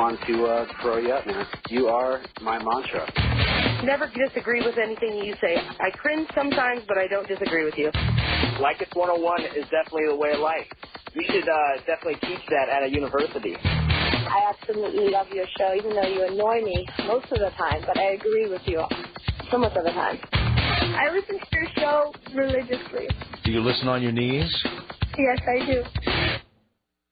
wanted to throw you up, man. You are my mantra. Never disagree with anything you say. I cringe sometimes, but I don't disagree with you. Like It's 101 is definitely the way of life. You should definitely teach that at a university. I absolutely love your show, even though you annoy me most of the time, but I agree with you so much of the time. I listen to your show religiously. Do you listen on your knees? Yes, I do.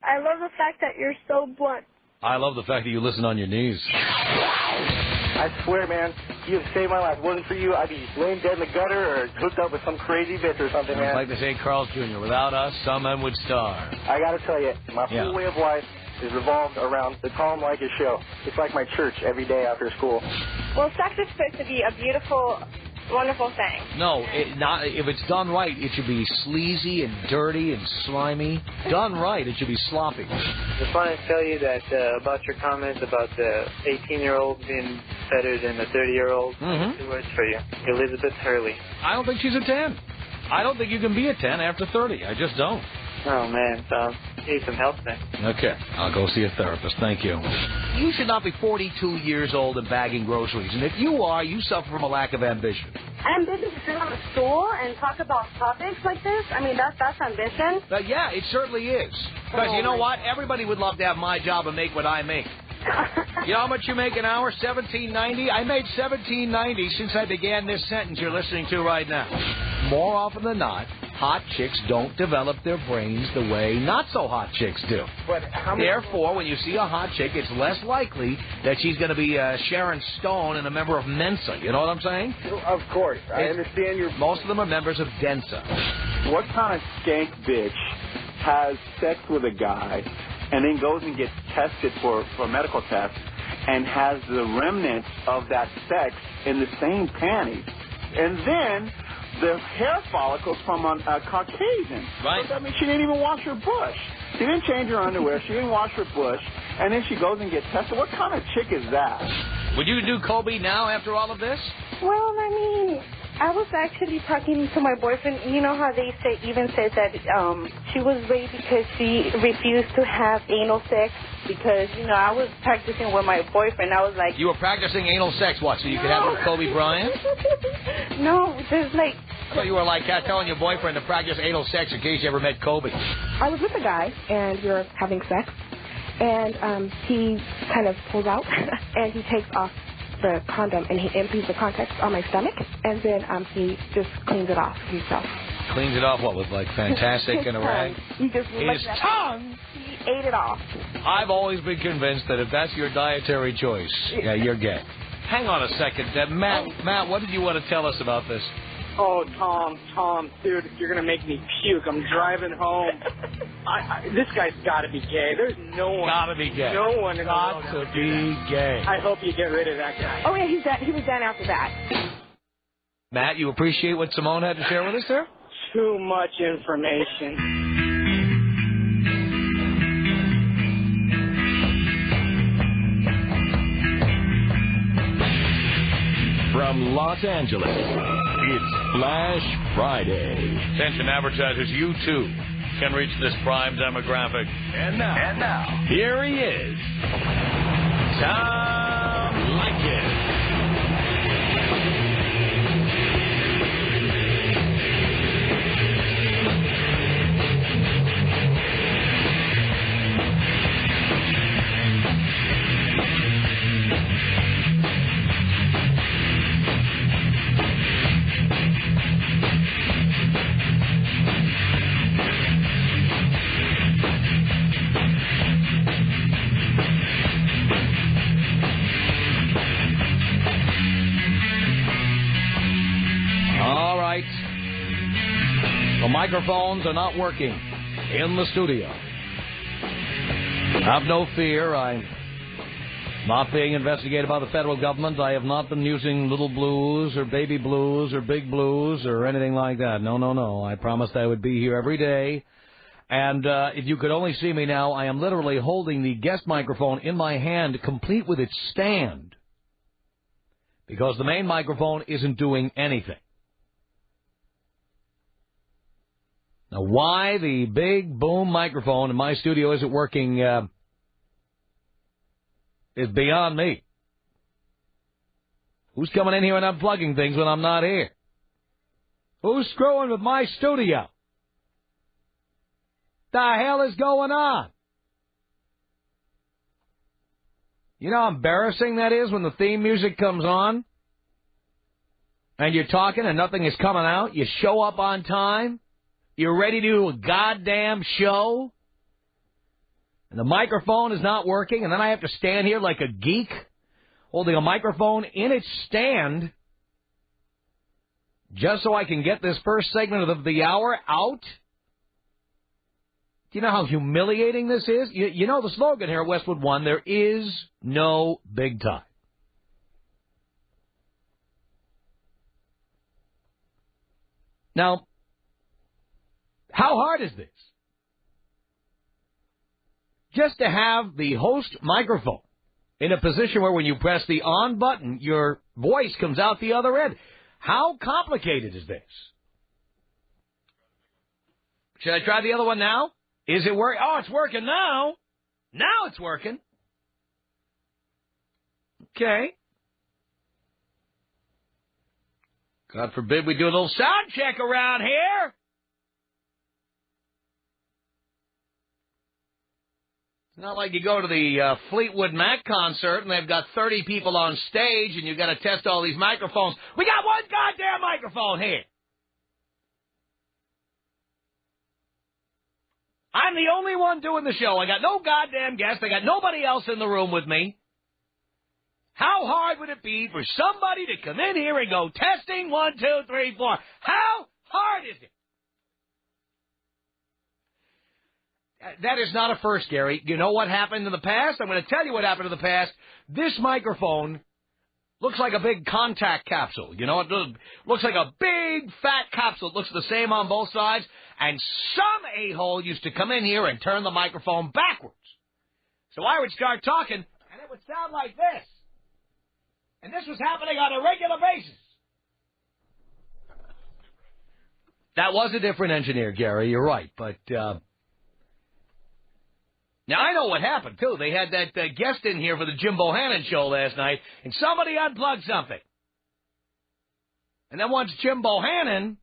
I love the fact that you're so blunt. I love the fact that you listen on your knees. I swear, man, you have saved my life. If it wasn't for you, I'd be laying dead in the gutter or hooked up with some crazy bitch or something, man. Like they say, Carl's Jr., without us, some men would starve. I got to tell you, my whole way of life is revolved around the Tom Leykis show. It's like my church every day after school. Well, sex is supposed to be a beautiful, wonderful thing. No, if it's done right, it should be sleazy and dirty and slimy. Done right, it should be sloppy. Just want to tell you that about your comments about the 18-year-old being better than the 30-year-old. Two words for you. Elizabeth Hurley. I don't think she's a 10. I don't think you can be a 10 after 30. I just don't. Oh, man, Tom. You need some help then. Okay, I'll go see a therapist. Thank you. You should not be 42 years old and bagging groceries. And if you are, you suffer from a lack of ambition. Ambition to sit on a stool and talk about topics like this? I mean, that's ambition. Yeah, it certainly is. Because you know what? Everybody would love to have my job and make what I make. You know how much you make an hour? $17.90? I made $17.90 since I began this sentence you're listening to right now. More often than not, hot chicks don't develop their brains the way not-so-hot chicks do. Therefore, when you see a hot chick, it's less likely that she's going to be Sharon Stone and a member of Mensa. You know what I'm saying? Of course. I understand your... Most of them are members of Densa. What kind of skank bitch has sex with a guy and then goes and gets tested for a medical test and has the remnants of that sex in the same panties? And then the hair follicles from a Caucasian. Right. So, I mean, she didn't even wash her bush. She didn't change her underwear. She didn't wash her bush. And then she goes and gets tested. What kind of chick is that? Would you do Kobe now after all of this? Well, I mean, I was actually talking to my boyfriend. You know how they said that she was raped because she refused to have anal sex because, you know, I was practicing with my boyfriend. I was like... You were practicing anal sex, what, so you could have it with Kobe Bryant? No, just like... So you were like telling your boyfriend to practice anal sex in case you ever met Kobe. I was with a guy, and we were having sex, and he kind of pulls out, and he takes off the condom, and he empties the contents on my stomach, and then he just cleans it off himself. Cleans it off, what, with, like, Fantastic and a rag? He just His tongue! He ate it off. I've always been convinced that if that's your dietary choice, yeah, you're gay. Hang on a second. Matt, what did you want to tell us about this? Oh, Tom, dude, you're going to make me puke. I'm driving home. This guy's got to be gay. There's no one. Got to be gay. No one in the world Got to be gay. I hope you get rid of that guy. Oh, yeah, he was done after that. Matt, you appreciate what Simone had to share with us there? Too much information. From Los Angeles, it's Flash Friday. Attention advertisers, you too can reach this prime demographic. And now, here he is, Tom Leykis. The microphones are not working in the studio. Have no fear. I'm not being investigated by the federal government. I have not been using little blues or baby blues or big blues or anything like that. No. I promised I would be here every day. And if you could only see me now, I am literally holding the guest microphone in my hand, complete with its stand, because the main microphone isn't doing anything. Now, why the big boom microphone in my studio isn't working, is beyond me. Who's coming in here and unplugging things when I'm not here? Who's screwing with my studio? The hell is going on? You know how embarrassing that is when the theme music comes on and you're talking and nothing is coming out? You show up on time. You're ready to do a goddamn show. And the microphone is not working, and then I have to stand here like a geek holding a microphone in its stand just so I can get this first segment of the hour out. Do you know how humiliating this is? You know the slogan here at Westwood One, there is no big time. Now, how hard is this? Just to have the host microphone in a position where when you press the on button, your voice comes out the other end. How complicated is this? Should I try the other one now? Is it working? Oh, it's working now. Now it's working. Okay. God forbid we do a little sound check around here. It's not like you go to the Fleetwood Mac concert and they've got 30 people on stage and you've got to test all these microphones. We got one goddamn microphone here. I'm the only one doing the show. I got no goddamn guest. I got nobody else in the room with me. How hard would it be for somebody to come in here and go, testing, 1, 2, 3, 4. How hard is it? That is not a first, Gary. You know what happened in the past? I'm going to tell you what happened in the past. This microphone looks like a big contact capsule. You know, it looks like a big, fat capsule. It looks the same on both sides. And some a-hole used to come in here and turn the microphone backwards. So I would start talking, and it would sound like this. And this was happening on a regular basis. That was a different engineer, Gary. You're right. But now, I know what happened, too. They had that guest in here for the Jim Bohannon show last night, and somebody unplugged something. And then once Jim Bohannon,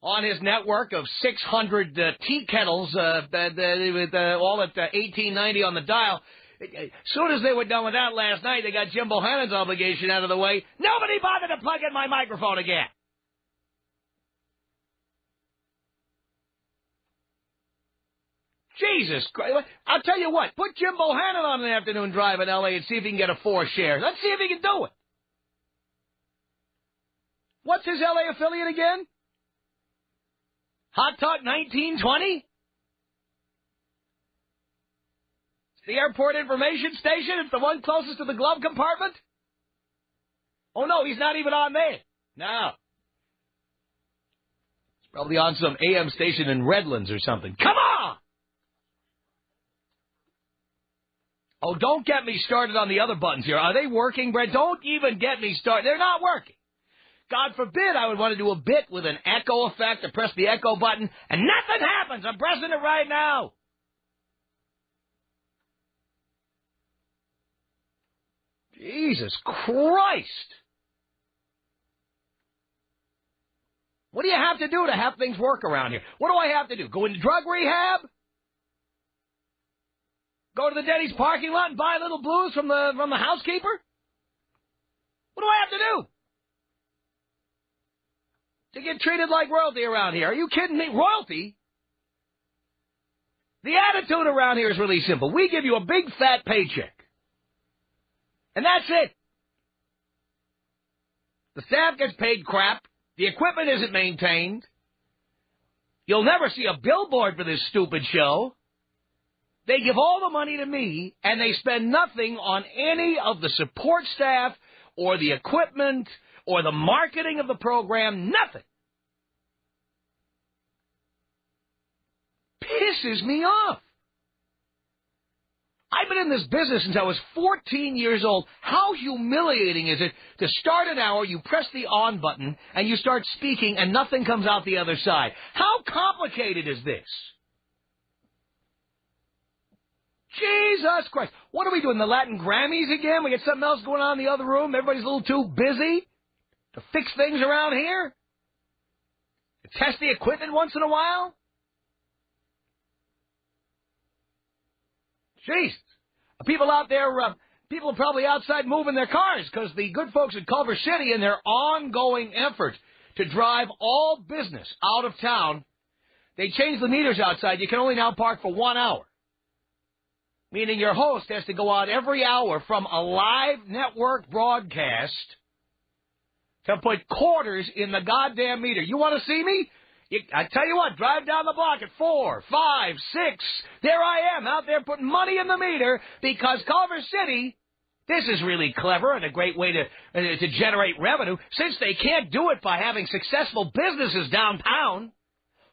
on his network of 600 tea kettles with all at 1890 on the dial, as soon as they were done with that last night, they got Jim Bohannon's obligation out of the way. Nobody bothered to plug in my microphone again. Jesus Christ. I'll tell you what. Put Jim Bohannon on an afternoon drive in L.A. and see if he can get a 4 share. Let's see if he can do it. What's his L.A. affiliate again? Hot Talk 1920? It's the airport information station. It's the one closest to the glove compartment. Oh, no, he's not even on there. No. He's probably on some AM station in Redlands or something. Come on! Oh, don't get me started on the other buttons here. Are they working, Brett? Don't even get me started. They're not working. God forbid I would want to do a bit with an echo effect or press the echo button, and nothing happens. I'm pressing it right now. Jesus Christ. What do you have to do to have things work around here? What do I have to do? Go into drug rehab? Go to the Denny's parking lot and buy little blues from the housekeeper? What do I have to do to get treated like royalty around here? Are you kidding me? Royalty? The attitude around here is really simple. We give you a big fat paycheck. And that's it. The staff gets paid crap. The equipment isn't maintained. You'll never see a billboard for this stupid show. They give all the money to me, and they spend nothing on any of the support staff or the equipment or the marketing of the program. Nothing. Pisses me off. I've been in this business since I was 14 years old. How humiliating is it to start an hour, you press the on button, and you start speaking, and nothing comes out the other side? How complicated is this? Jesus Christ. What are we doing, the Latin Grammys again? We got something else going on in the other room? Everybody's a little too busy to fix things around here? To test the equipment once in a while? Jesus. People out there, people are probably outside moving their cars because the good folks at Culver City, in their ongoing effort to drive all business out of town, they changed the meters outside. You can only now park for 1 hour. Meaning your host has to go out every hour from a live network broadcast to put quarters in the goddamn meter. You want to see me? I tell you what, drive down the block at 4, 5, 6. There I am out there putting money in the meter because Culver City, this is really clever and a great way to generate revenue since they can't do it by having successful businesses downtown.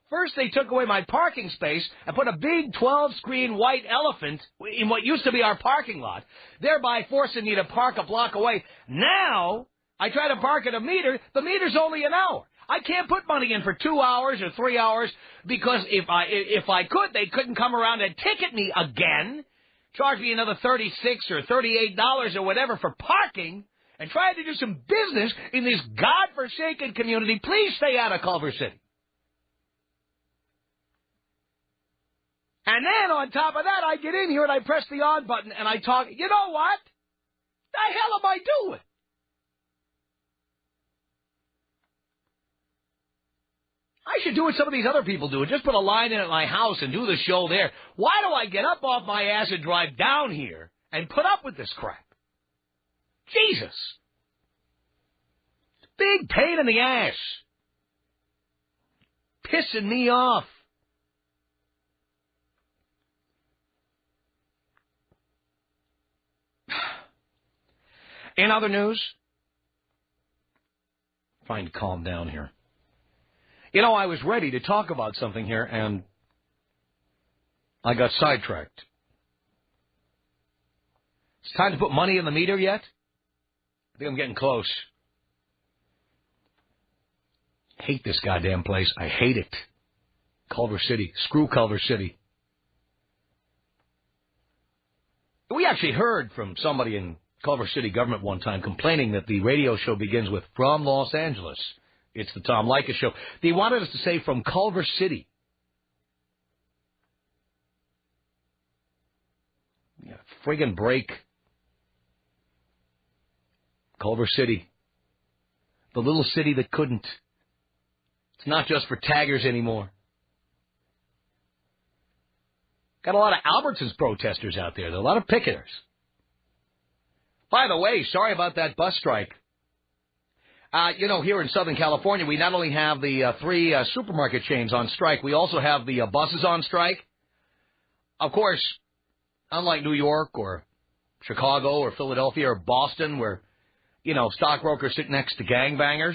First, they took away my parking space and put a big 12-screen white elephant in what used to be our parking lot, thereby forcing me to park a block away. Now, I try to park at a meter. The meter's only an hour. I can't put money in for 2 hours or 3 hours because if I could, they couldn't come around and ticket me again, charge me another $36 or $38 or whatever for parking, and try to do some business in this godforsaken community. Please stay out of Culver City. And then on top of that, I get in here and I press the on button and I talk. You know what? The hell am I doing? I should do what some of these other people do and just put a line in at my house and do the show there. Why do I get up off my ass and drive down here and put up with this crap? Jesus. Big pain in the ass. Pissing me off. In other news, trying to calm down here. You know, I was ready to talk about something here, and I got sidetracked. It's time to put money in the meter yet? I think I'm getting close. Hate this goddamn place. I hate it. Culver City. Screw Culver City. We actually heard from somebody in Culver City government one time complaining that the radio show begins with From Los Angeles. It's the Tom Leykis Show. They wanted us to say from Culver City. Yeah, friggin' break. Culver City. The little city that couldn't. It's not just for taggers anymore. Got a lot of Albertsons protesters out there. There are a lot of picketers. By the way, sorry about that bus strike. You know, here in Southern California, we not only have the 3 supermarket chains on strike, we also have the buses on strike. Of course, unlike New York or Chicago or Philadelphia or Boston, where, you know, stockbrokers sit next to gangbangers,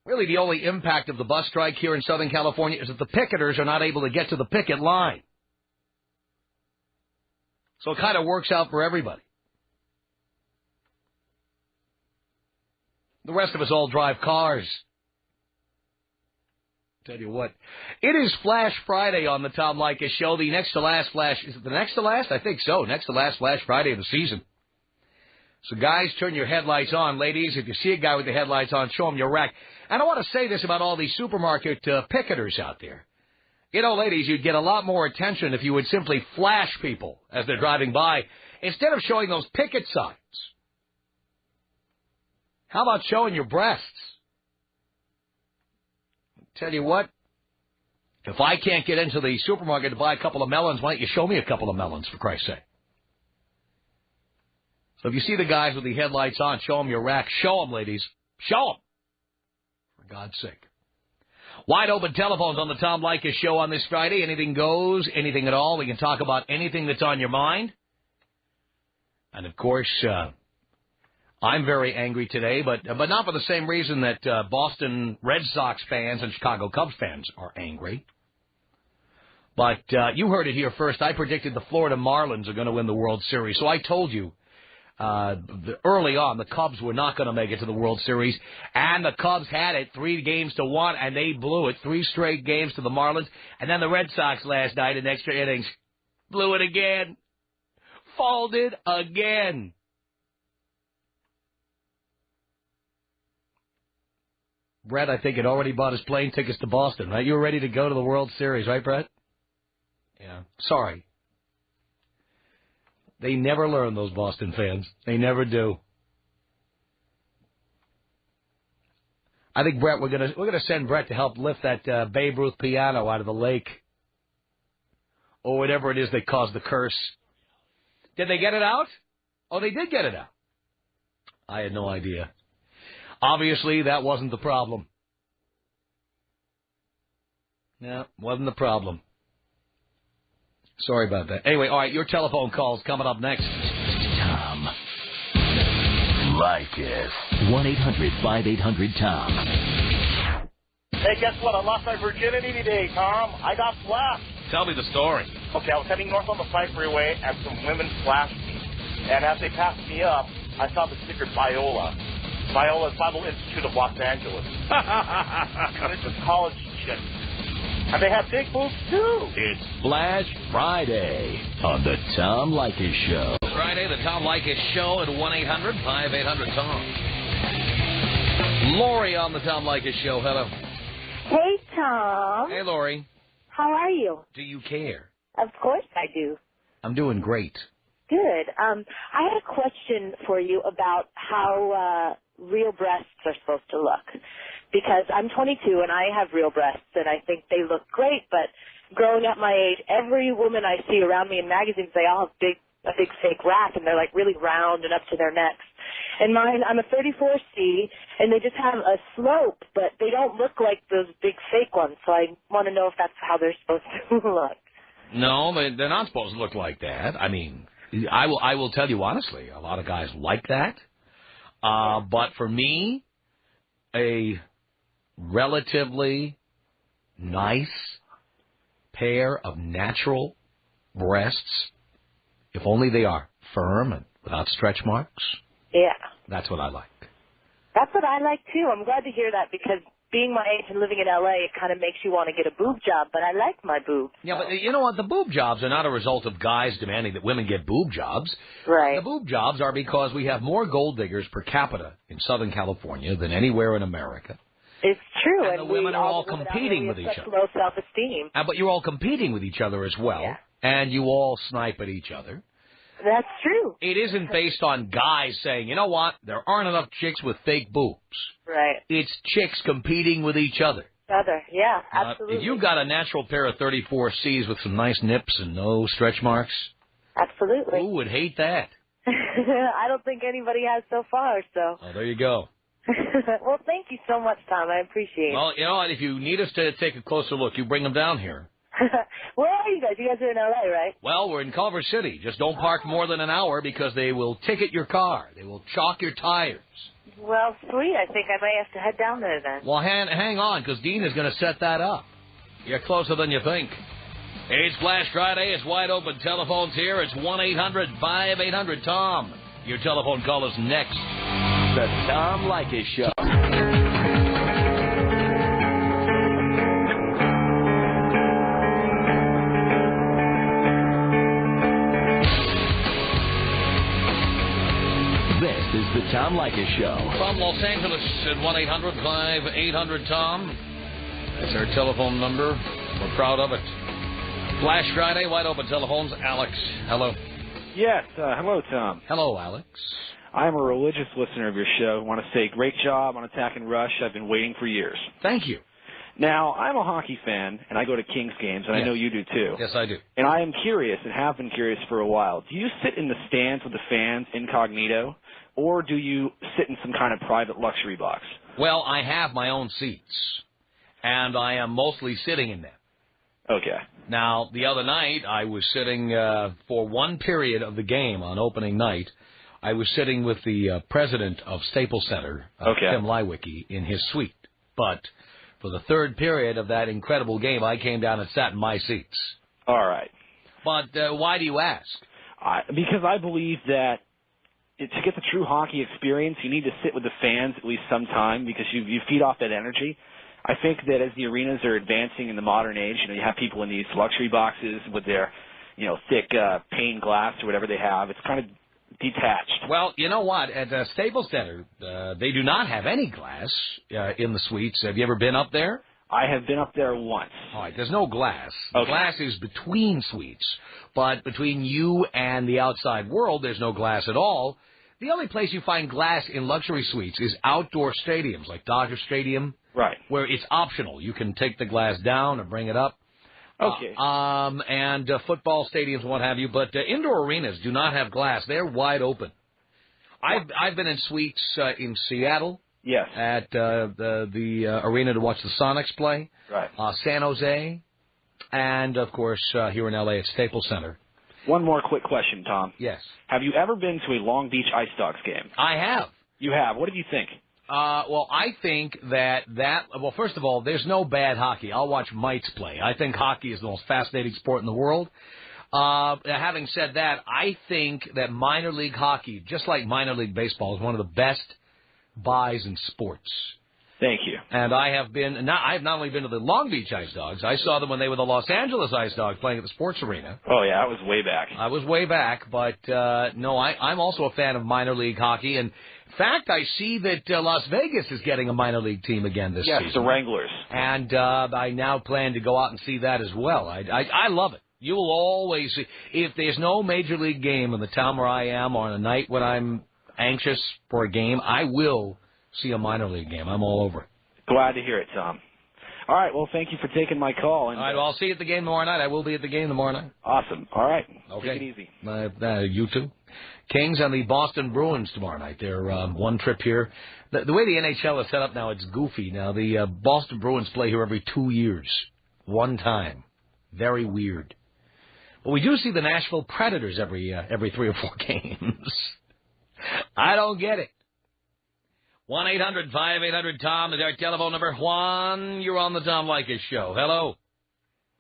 really the only impact of the bus strike here in Southern California is that the picketers are not able to get to the picket line. So it kind of works out for everybody. The rest of us all drive cars. Tell you what, it is Flash Friday on the Tom Leykis Show. The next to last Flash, is it the next to last? I think so. Next to last Flash Friday of the season. So guys, turn your headlights on. Ladies, if you see a guy with the headlights on, show him your rack. And I want to say this about all these supermarket picketers out there. You know, ladies, you'd get a lot more attention if you would simply flash people as they're driving by instead of showing those picket signs. How about showing your breasts? Tell you what, if I can't get into the supermarket to buy a couple of melons, why don't you show me a couple of melons, for Christ's sake? So if you see the guys with the headlights on, show them your rack. Show them, ladies. Show them. For God's sake. Wide open telephones on the Tom Leykis Show on this Friday. Anything goes, anything at all. We can talk about anything that's on your mind. And, of course, I'm very angry today, but not for the same reason that Boston Red Sox fans and Chicago Cubs fans are angry. But you heard it here first. I predicted the Florida Marlins are going to win the World Series. So I told you early on the Cubs were not going to make it to the World Series. And the Cubs had it 3-1, and they blew it 3 straight games to the Marlins. And then the Red Sox last night in extra innings Blew it again. Folded again. Brett, I think, had already bought his plane tickets to Boston, right? You were ready to go to the World Series, right, Brett? Yeah. Sorry. They never learn, those Boston fans. They never do. I think, Brett, we're gonna send Brett to help lift that Babe Ruth piano out of the lake. Or whatever it is that caused the curse. Did they get it out? Oh, they did get it out. I had no idea. Obviously, that wasn't the problem. No, wasn't the problem. Sorry about that. Anyway, all right, your telephone call's coming up next. Tom Leykis. 1-800-5800-TOM. Hey, guess what? I lost my virginity today, Tom. I got flashed. Tell me the story. Okay, I was heading north on the 5 freeway, and some women flashed me. And as they passed me up, I saw the sticker Biola. Biola's Bible Institute of Los Angeles. And it's a college chick. And they have big boobs, too. It's Flash Friday on the Tom Leykis Show. Friday, the Tom Leykis Show at 1-800-5800-TOM. Lori on the Tom Leykis Show. Hello. Hey, Tom. Hey, Lori. How are you? Do you care? Of course I do. I'm doing great. Good. I had a question for you about how real breasts are supposed to look. Because I'm 22 and I have real breasts and I think they look great, but growing up my age, every woman I see around me in magazines, they all have a big fake rack and they're like really round and up to their necks. And mine, I'm a 34C, and they just have a slope, but they don't look like those big fake ones. So I want to know if that's how they're supposed to look. No, they're not supposed to look like that. I mean, I will tell you honestly, a lot of guys like that. But for me, a relatively nice pair of natural breasts, if only they are firm and without stretch marks. Yeah. That's what I like. That's what I like, too. I'm glad to hear that because being my age and living in L.A., it kind of makes you want to get a boob job, but I like my boobs. Yeah, but you know what? The boob jobs are not a result of guys demanding that women get boob jobs. Right. The boob jobs are because we have more gold diggers per capita in Southern California than anywhere in America. It's true. And the women are all competing with each other. Low self-esteem. But you're all competing with each other as well, yeah. And you all snipe at each other. That's true. It isn't based on guys saying, you know what, there aren't enough chicks with fake boobs. Right. It's chicks competing with each other. Yeah, absolutely. If you've got a natural pair of 34Cs with some nice nips and no stretch marks, absolutely. Who would hate that? I don't think anybody has so far, so. Oh, there you go. Well, thank you so much, Tom. I appreciate it. Well, you know what, if you need us to take a closer look, you bring them down here. Where are you guys? You guys are in L.A., right? Well, we're in Culver City. Just don't park more than an hour because they will ticket your car. They will chalk your tires. Well, sweet. I think I might have to head down there then. Well, hang on, because Dean is going to set that up. You're closer than you think. It's Flash Friday. It's wide open telephones here. It's 1-800-5800-TOM. Your telephone call is next. The Tom Leykis Show. This is the Tom Leykis Show. From Los Angeles at 1-800-5800-TOM. That's our telephone number. We're proud of it. Flash Friday, wide open telephones. Alex, hello. Yes, hello, Tom. Hello, Alex. I'm a religious listener of your show. I want to say great job on Attack and Rush. I've been waiting for years. Thank you. Now, I'm a hockey fan, and I go to Kings games, and yes. I know you do too. Yes, I do. And I am curious, and have been curious for a while. Do you sit in the stands with the fans incognito, or do you sit in some kind of private luxury box? Well, I have my own seats, and I am mostly sitting in them. Okay. Now, the other night, I was sitting for one period of the game on opening night. I was sitting with the president of Staples Center, Tim Leiweke, in his suite. But for the third period of that incredible game, I came down and sat in my seats. All right. But why do you ask? Because I believe that to get the true hockey experience, you need to sit with the fans at least sometime because you feed off that energy. I think that as the arenas are advancing in the modern age, you have people in these luxury boxes with their, thick pane glass or whatever they have. It's kind of detached. Well, you know what? At Staples Center, they do not have any glass in the suites. Have you ever been up there? I have been up there once. All right, there's no glass. The Okay. glass is between suites, but between you and the outside world, there's no glass at all. The only place you find glass in luxury suites is outdoor stadiums, like Dodger Stadium, Right. where it's optional. You can take the glass down or bring it up. Okay. And football stadiums and what have you, but indoor arenas do not have glass. They're wide open. I've been in suites in Seattle. Yes. At the arena to watch the Sonics play. Right. San Jose, and of course here in LA at Staples Center. One more quick question, Tom. Yes. Have you ever been to a Long Beach Ice Dogs game? I have. You have. What did you think? Well, I think well, first of all, there's no bad hockey. I'll watch mites play. I think hockey is the most fascinating sport in the world. Having said that, I think that minor league hockey, just like minor league baseball, is one of the best buys in sports. Thank you. And I have not only been to the Long Beach Ice Dogs, I saw them when they were the Los Angeles Ice Dogs playing at the Sports Arena. Oh, yeah, that was way back. I was way back, but no, I'm also a fan of minor league hockey. And in fact, I see that Las Vegas is getting a minor league team again this season. Yes, the Wranglers. And I now plan to go out and see that as well. I love it. You will always see, if there's no major league game in the town where I am, or on a night when I'm anxious for a game, I will see a minor league game. I'm all over it. Glad to hear it, Tom. All right, well, thank you for taking my call. And, all right, well, I'll see you at the game tomorrow night. I will be at the game tomorrow night. Awesome. All right. Okay. Take it easy. You too. Kings and the Boston Bruins tomorrow night. They're one trip here. The way the NHL is set up now, it's goofy. Now, the Boston Bruins play here every 2 years. One time. Very weird. But we do see the Nashville Predators every 3 or 4 games. I don't get it. 1-800-5800-TOM is our telephone number. Juan, you're on the Tom Leykis Show. Hello.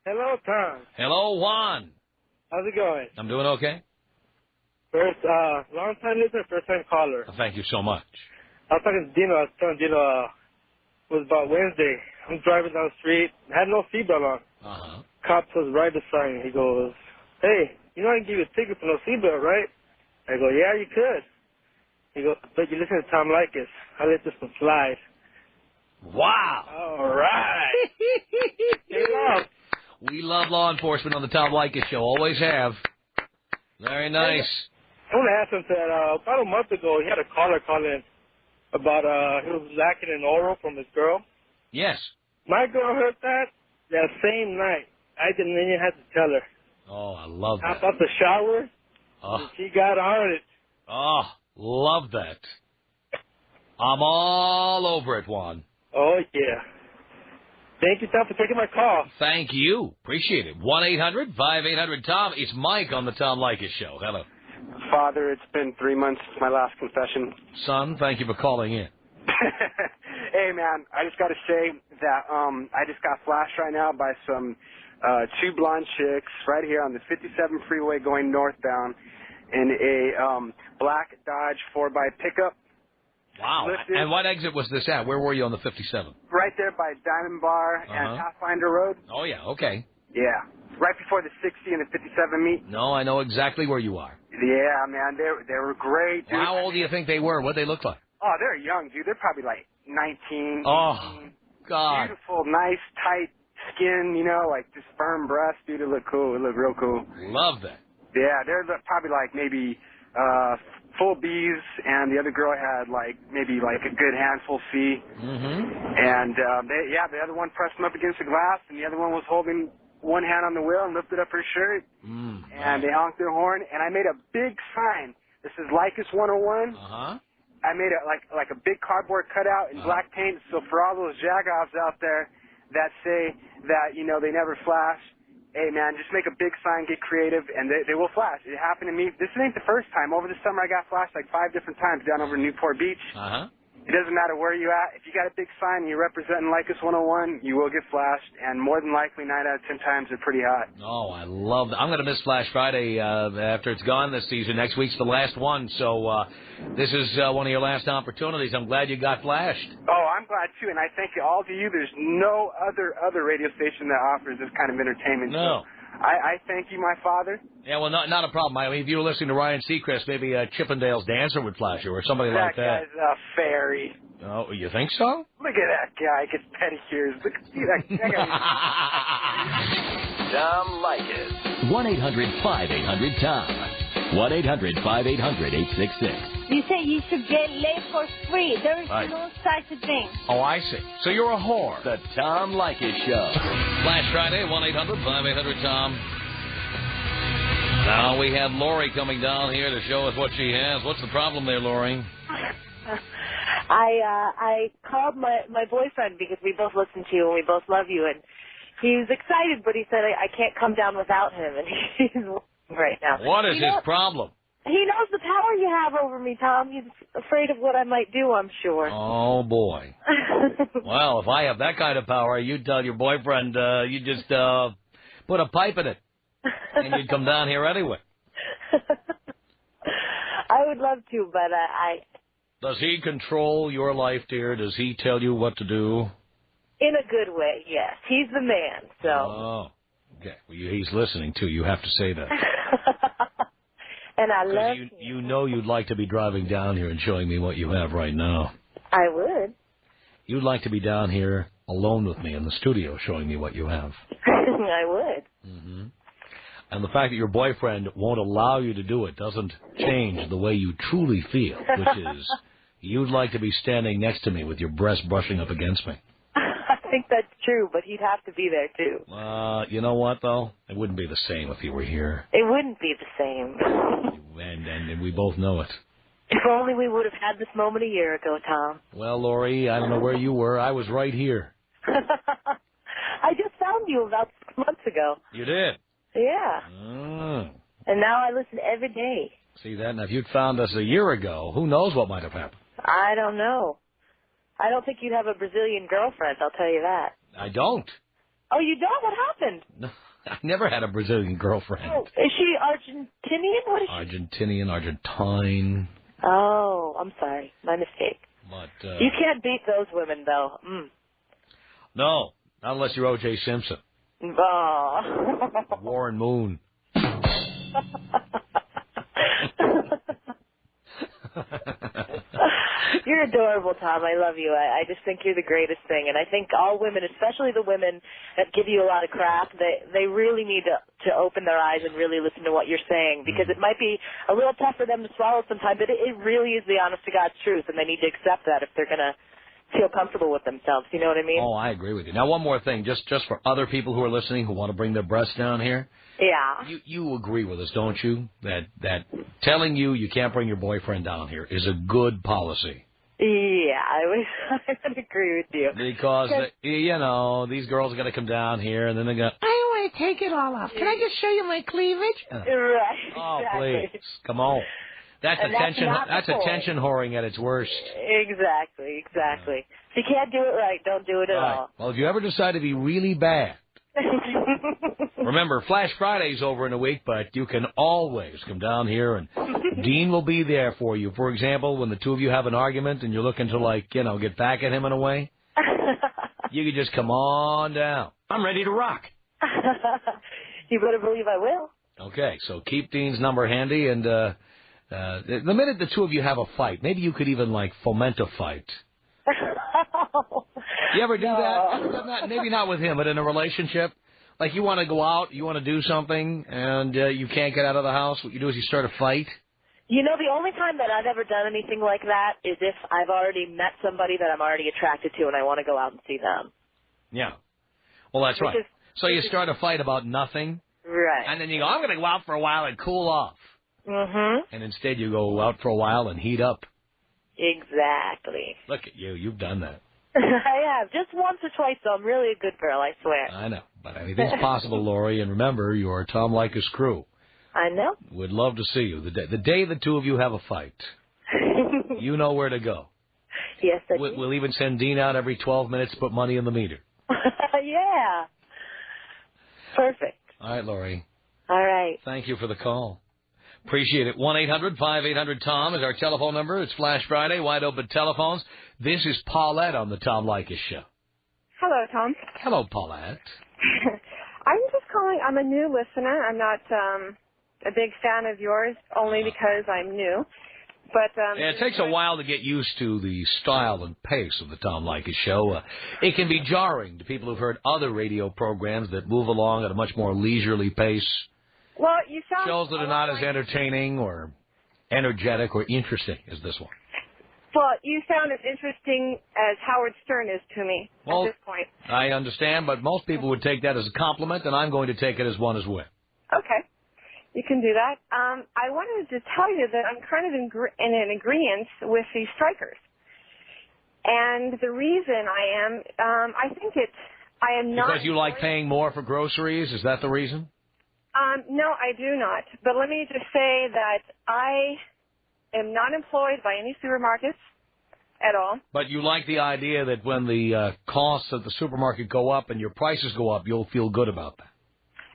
Hello, Tom. Hello, Juan. How's it going? I'm doing okay. First, long time listener, first time caller. Thank you so much. I was talking to Dino. I was telling Dino it was about Wednesday. I'm driving down the street. Had no seatbelt on. Uh-huh. Cop was right beside me. He goes, "Hey, you know I can give you a ticket for no seatbelt, right?" I go, "Yeah, you could." He goes, "But you listen to Tom Leykis. I let this one slide." Wow. All right. Hey, love. We love law enforcement on the Tom Leykis Show. Always have. Very nice. I want to ask him that about a month ago, he had a caller call in about he was lacking an oral from his girl. Yes. My girl heard that same night. I didn't even have to tell her. Oh, I love that. Hop out the shower, Oh. and she got on it. Oh, love that. I'm all over it, Juan. Oh, yeah. Thank you, Tom, for taking my call. Thank you. Appreciate it. 1-800-5800-TOM. It's Mike on the Tom Leykis Show. Hello. Father, it's been 3 months since my last confession. Son, thank you for calling in. Hey, man, I just got to say that I just got flashed right now by some 2 blonde chicks right here on the 57 freeway going northbound in a black Dodge 4x pickup. Wow. Lifted. And what exit was this at? Where were you on the 57? Right there by Diamond Bar and Pathfinder Road. Oh, yeah, okay. Yeah. Right before the 60 and the 57 meet. No, I know exactly where you are. Yeah, man, they were great, dude. How old do you think they were? What did they look like? Oh, they're young, dude. They're probably like 19. Oh, 18. God. Beautiful, nice, tight skin, you know, like just firm breasts, dude. It looked cool. It looked real cool. Love that. Yeah, they're probably like maybe full B's, and the other girl had like maybe like a good handful C. Mm-hmm. And the other one pressed him up against the glass, and the other one was holding one hand on the wheel and lifted up her shirt. And they honked their horn, and I made a big sign. This is Leykis 101. I made it like a big cardboard cutout in black paint. So for all those jagoffs out there that say that, you know, they never flash, hey, man, just make a big sign, get creative, and they will flash. It happened to me. This ain't the first time. Over the summer, I got flashed like 5 different times down over Newport Beach. It doesn't matter where you at. If you got a big sign and you're representing Leykis 101, you will get flashed, and more than likely 9 out of 10 times they're pretty hot. Oh, I love that. I'm going to miss Flash Friday after it's gone this season. Next week's the last one, so this is one of your last opportunities. I'm glad you got flashed. Oh, I'm glad, too, and I thank you all to you. There's no other radio station that offers this kind of entertainment. No. So I thank you, my father. Yeah, well, not a problem. I mean, if you were listening to Ryan Seacrest, maybe Chippendale's Dancer would flash you or somebody like that. That guy's a fairy. Oh, you think so? Look at that guy. Gets pedicures. Look, see that guy. Tom Leykis. 1-800-5800-TOM. 1-800-5800-866. You say you should get laid for free. There is Right. no such a thing. Oh, I see. So you're a whore. The Tom Leykis Show. Flash Friday, 1-800-5800-TOM. Now we have Lori coming down here to show us what she has. What's the problem there, Lori? I called my boyfriend because we both listen to you and we both love you, and he was excited, but he said I can't come down without him, and he's working right now. What is his problem? He knows the power you have over me, Tom. He's afraid of what I might do, I'm sure. Oh, boy. Well, if I have that kind of power, you'd tell your boyfriend you just put a pipe in it, and you'd come down here anyway. I would love to, but I... Does he control your life, dear? Does he tell you what to do? In a good way, yes. He's the man, so... Oh, okay. Well, he's listening, too. You have to say that. And I love you know you'd like to be driving down here and showing me what you have right now. I would. You'd like to be down here alone with me in the studio showing me what you have. I would. Mm-hmm. And the fact that your boyfriend won't allow you to do it doesn't change the way you truly feel, which is you'd like to be standing next to me with your breast brushing up against me. I think that's true, but he'd have to be there, too. You know what, though? It wouldn't be the same if you were here. It wouldn't be the same. And we both know it. If only we would have had this moment a year ago, Tom. Well, Lori, I don't know where you were. I was right here. I just found you about 6 months ago. You did? Yeah. Oh. And now I listen every day. See that? Now, if you'd found us a year ago, who knows what might have happened? I don't know. I don't think you'd have a Brazilian girlfriend, I'll tell you that. I don't. Oh, you don't? What happened? No, I never had a Brazilian girlfriend. Oh, is she Argentinian? What is she? Argentinian, Argentine. Oh, I'm sorry. My mistake. But you can't beat those women, though. No, not unless you're O.J. Simpson. Oh. Warren Moon. You're adorable, Tom. I love you. I just think you're the greatest thing. And I think all women, especially the women that give you a lot of crap, they really need to open their eyes and really listen to what you're saying, because it might be a little tough for them to swallow sometimes, but it really is the honest to God's truth, and they need to accept that if they're going to feel comfortable with themselves. You know what I mean? Oh, I agree with you. Now, one more thing, just for other people who are listening who want to bring their breasts down here. Yeah. You agree with us, don't you? That telling you can't bring your boyfriend down here is a good policy. Yeah, I would agree with you. Because, these girls are going to come down here, and then they're going to, I want to take it all off. Can I just show you my cleavage? Right. Oh, exactly. please. Come on. That's attention. That's attention whoring at its worst. Exactly. If you can't do it right, don't do it at all. Well, if you ever decide to be really bad, remember, Flash Friday's over in a week, but you can always come down here, and Dean will be there for you. For example, when the two of you have an argument and you're looking to, get back at him in a way, you can just come on down. I'm ready to rock. You better believe I will. Okay, so keep Dean's number handy, and the minute the two of you have a fight, maybe you could even, foment a fight. You ever do that? Ever done that? Maybe not with him, but in a relationship. Like you want to go out, you want to do something, and you can't get out of the house. What you do is you start a fight. You know, the only time that I've ever done anything like that is if I've already met somebody that I'm already attracted to and I want to go out and see them. Yeah. Well, that's right. So you start a fight about nothing. Right. And then you go, I'm going to go out for a while and cool off. Mm-hmm. And instead you go out for a while and heat up. Exactly. Look at you. You've done that. I have. Just once or twice, though. I'm really a good girl, I swear. I know. But anything's possible, Lori. And remember, you're Tom Leykis' crew. I know. We'd love to see you. The day the two of you have a fight, you know where to go. Yes, I do. We'll even send Dean out every 12 minutes to put money in the meter. Yeah. Perfect. All right, Lori. All right. Thank you for the call. Appreciate it. 1-800-5800-TOM is our telephone number. It's Flash Friday, wide open telephones. This is Paulette on the Tom Leykis Show. Hello, Tom. Hello, Paulette. I'm just calling. I'm a new listener. I'm not a big fan of yours, only because I'm new. But it takes a while to get used to the style and pace of the Tom Leykis show. It can be jarring to people who've heard other radio programs that move along at a much more leisurely pace. Well, you sound shows that are not as entertaining or energetic or interesting as this one. Well, you sound as interesting as Howard Stern is to me at this point. I understand, but most people would take that as a compliment, and I'm going to take it as one as well. Okay. You can do that. I wanted to tell you that I'm kind of in an agreement with the strikers. And the reason I am, I think I am not... Because you like paying more for groceries? Is that the reason? No, I do not. But let me just say that I am not employed by any supermarkets at all. But you like the idea that when the costs at the supermarket go up and your prices go up, you'll feel good about that.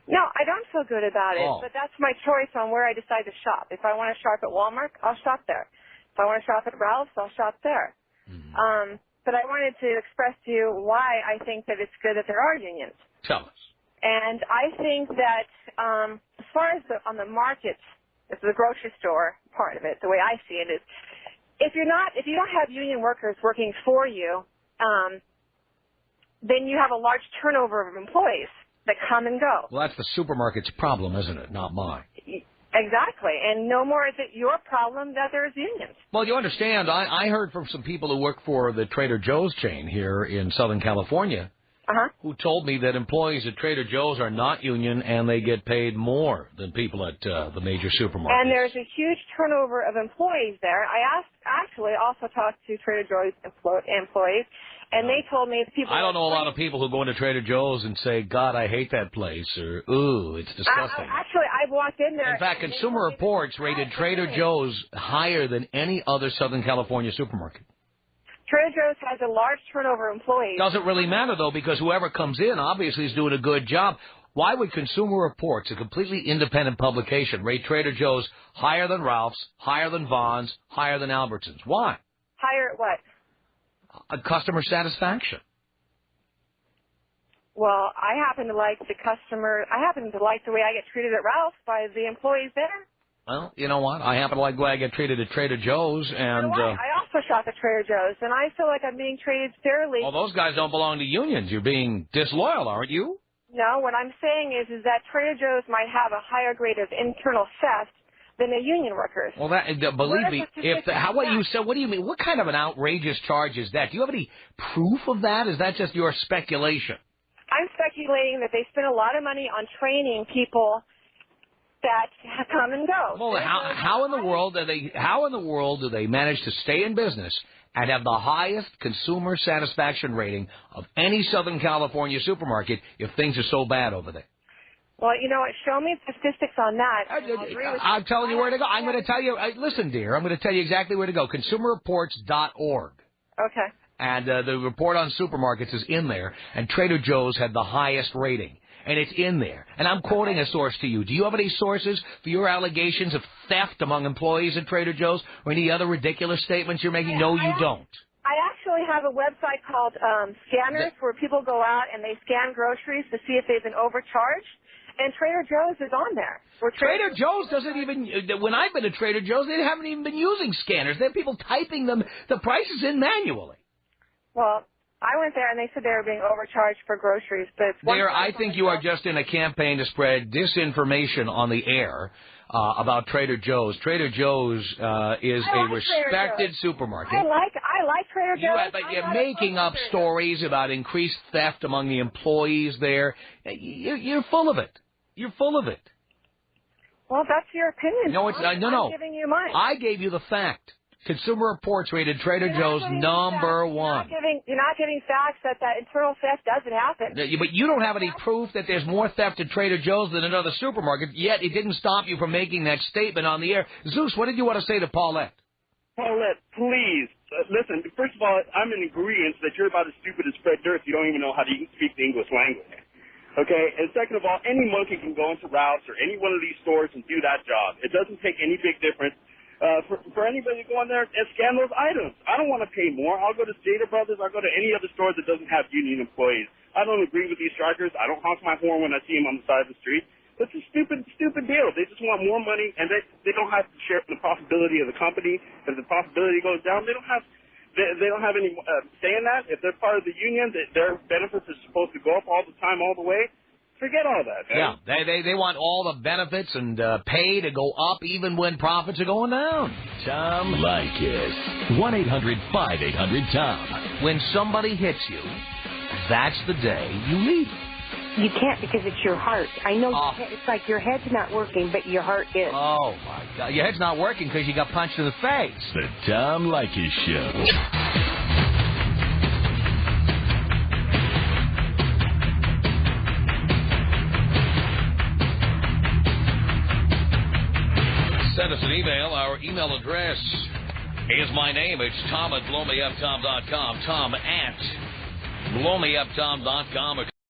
No, I don't feel good about it, but that's my choice on where I decide to shop. If I want to shop at Walmart, I'll shop there. If I want to shop at Ralph's, I'll shop there. Mm-hmm. But I wanted to express to you why I think that it's good that there are unions. Tell us. And I think that as far as on the markets, the grocery store part of it, the way I see it is, if you don't have union workers working for you, then you have a large turnover of employees that come and go. Well, that's the supermarket's problem, isn't it? Not mine. Exactly. And no more is it your problem that there's unions. Well, you understand, I heard from some people who work for the Trader Joe's chain here in Southern California who told me that employees at Trader Joe's are not union and they get paid more than people at the major supermarkets. And there's a huge turnover of employees there. I also talked to Trader Joe's employees, and they told me people... I don't know a lot of people who go into Trader Joe's and say, God, I hate that place, or, ooh, it's disgusting. Actually, I've walked in there... In fact, Consumer Reports rated Trader Joe's higher than any other Southern California supermarket. Trader Joe's has a large turnover of employees. Doesn't really matter, though, because whoever comes in obviously is doing a good job. Why would Consumer Reports, a completely independent publication, rate Trader Joe's higher than Ralph's, higher than Vons, higher than Albertsons? Why? Higher at what? Customer satisfaction. Well, I happen to like the way I get treated at Ralph's by the employees there. Well, you know what? I happen to like the way I get treated at Trader Joe's, and... I also shop at Trader Joe's, and I feel like I'm being treated fairly. Well, those guys don't belong to unions. You're being disloyal, aren't you? No, what I'm saying is that Trader Joe's might have a higher grade of internal theft than the union workers. Well, believe me, what do you mean? What kind of an outrageous charge is that? Do you have any proof of that? Is that just your speculation? I'm speculating that they spend a lot of money on training people that come and go. Well, how in the world do they manage to stay in business and have the highest consumer satisfaction rating of any Southern California supermarket if things are so bad over there? Well, you know what? Show me statistics on that. I'm telling you where to go. I'm going to tell you. Listen, dear, I'm going to tell you exactly where to go. ConsumerReports.org. Okay. And the report on supermarkets is in there, and Trader Joe's had the highest rating. And it's in there. And I'm quoting a source to you. Do you have any sources for your allegations of theft among employees at Trader Joe's or any other ridiculous statements you're making? No, you don't. I actually have a website called Scanners where people go out and they scan groceries to see if they've been overcharged. And Trader Joe's is on there. Trader Joe's doesn't even, when I've been to Trader Joe's, they haven't even been using scanners. They have people typing the prices in manually. Well, I went there and they said they were being overcharged for groceries. But Dear, I think you are just in a campaign to spread disinformation on the air about Trader Joe's. Trader Joe's is a respected supermarket. I like Trader Joe's. But you're making up stories about increased theft among the employees there. You're full of it. You're full of it. Well, that's your opinion. No, I'm giving you mine. I gave you the fact. Consumer Reports rated Trader Joe's number one. You're not giving facts that internal theft doesn't happen. But you don't have any proof that there's more theft at Trader Joe's than at other supermarkets, yet it didn't stop you from making that statement on the air. Zeus, what did you want to say to Paulette? Paulette, please, listen, first of all, I'm in agreement that you're about as stupid as Fred Durst. You don't even know how to speak the English language. Okay? And second of all, any monkey can go into Ralph's or any one of these stores and do that job. It doesn't take any big difference. For anybody to go in there and scan those items. I don't want to pay more. I'll go to Stater Brothers. I'll go to any other store that doesn't have union employees. I don't agree with these strikers. I don't honk my horn when I see them on the side of the street. It's a stupid deal. They just want more money, and they don't have to share the profitability of the company. If the profitability goes down, they don't have any say in that. If they're part of the union, their benefits are supposed to go up all the time, all the way. Forget all that, man. Yeah, they want all the benefits and pay to go up even when profits are going down. Tom Leykis. 1-800-5800-TOM. When somebody hits you, that's the day you leave. You can't because it's your heart. I know it's like your head's not working, but your heart is. Oh, my God. Your head's not working because you got punched in the face. The Tom Leykis Show. Send us an email. Our email address is my name. It's Tom at blowmeuptom.com. Tom at blowmeuptom.com.